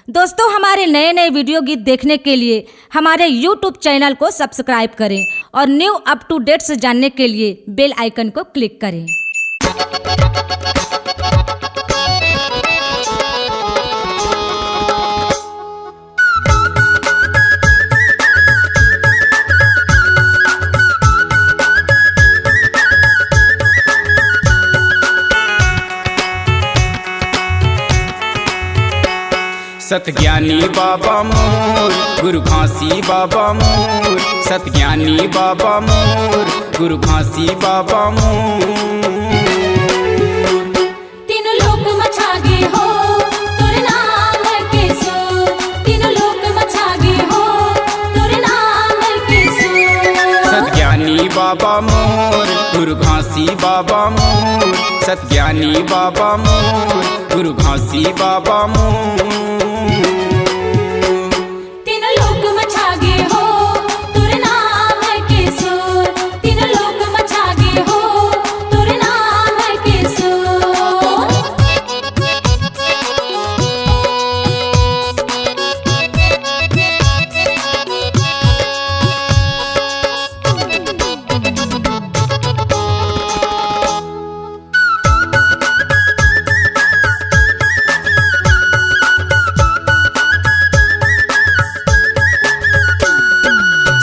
दोस्तों, हमारे नए नए वीडियो गीत देखने के लिए हमारे YouTube चैनल को सब्सक्राइब करें और न्यू अप टू डेट्स जानने के लिए बेल आइकन को क्लिक करें। सतज्ञानी बाबा मोर गुरु घासी बाबा मोर, सतज्ञानी बाबा मोर गुरु घासी बाबा मोर। तीन लोक मछागे हो तोर नाम के सो, तीन लोक मछागे हो तोर नाम के सो। सतज्ञानी बाबा मोर गुरु घासी बाबा मोर, सतज्ञानी बाबा मोर गुरु घासी बाबा मोर। तीन लोक मछागे हो तोर नाम के सो, तीन लोक मछागे हो तोर नाम के सो।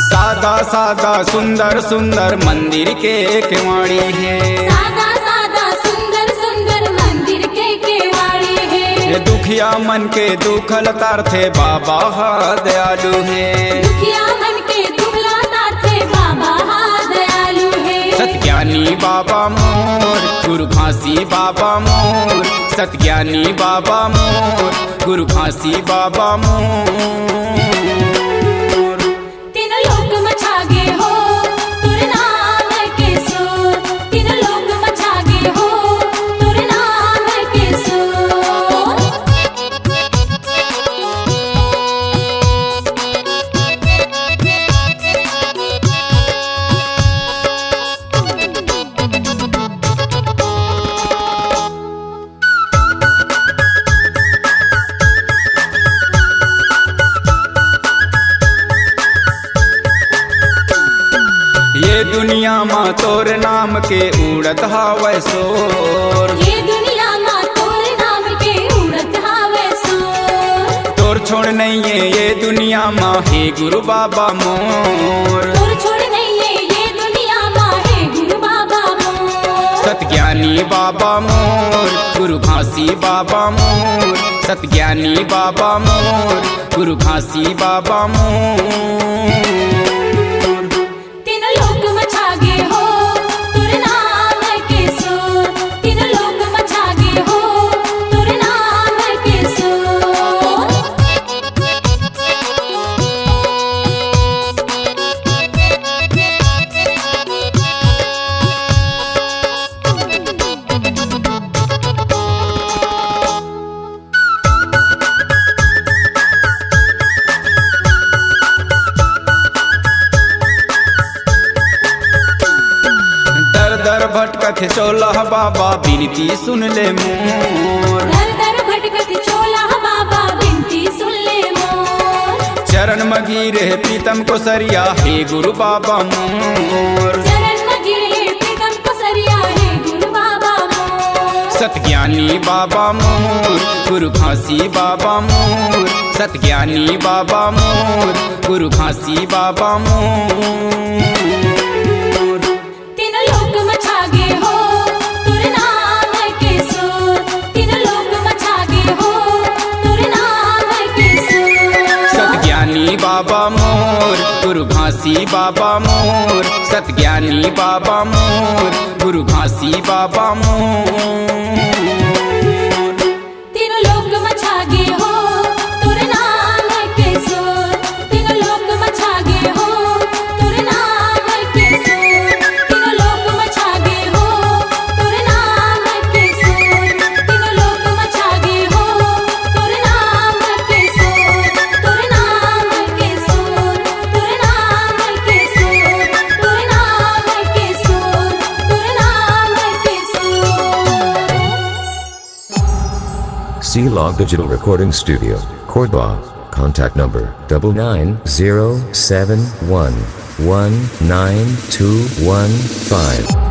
सादा सादा सुंदर सुंदर मंदिर के केवाड़ी है, सादा सादा सुंदर सुंदर मंदिर के केवाड़ी है। ये दुखिया मन के दुखल तारथे बाबा हा दयालु है, दुखिया मन के दुखला तारथे बाबा हा दयालु है। सतज्ञानी बाबा मोर गुरु घासी बाबा मोर, सतज्ञानी बाबा मोर गुरु घासी बाबा मोर। तीन लोक मछागे हो तोर नाम के सो, तीन लोक मछागे हो तोर नाम के सो। ये दुनिया माँ तोर नाम के उड़त हावै शोर, ये दुनिया माँ तोर नाम के उड़त हावे सो। तोर छोड़ नहीं है ये दुनिया माँ हे गुरु बाबा मोर। तोर छोड़ नहीं है ये दुनिया माँ हे गुरु बाबा मोर। सतज्ञानी बाबा मोर गुरु घासी बाबा मोर, सतज्ञानी बाबा मोर गुरु घासी बाबा मोर। तीन लोक मछागे हो तोर नाम के सो, तीन लोक मछागे हो तोर नाम के सो। दर दर भटकत चोला बाबा बिनती सुन ले मोर, दर दर भटकत चोला बाबा बिनती सुन ले मोर। चरण मगी रहे प्रीतम को सरिया हे गुरु बाबा मोर। चरण मगिरे प्रीतम को सरिया हे गुरु बाबा मोर। सतज्ञानी बाबा मोर गुरु घासी बाबा मोर, सतज्ञानी बाबा मोर गुरु घासी बाबा मोर। तीन लोक मछागे हो तोर नाम के सो, तीन लोक मछागे हो तोर नाम के सो। सतज्ञानी बाबा मोर गुरु घासी बाबा मोर, सतज्ञानी बाबा मोर गुरु घासी बाबा मोर। तीन लोक मछागे हो तोर नाम के सो, तीन लोक मछागे हो तोर नाम के सो। तीन लोक मछागे हो तोर नाम के सो, तीन लोक मछागे हो तोर नाम के सो, तोर नाम के सो, तोर नाम के सो, तोर नाम के सो, तोर नाम के सो। C-Log Digital Recording Studio. Cordoba. Contact number 99071192215.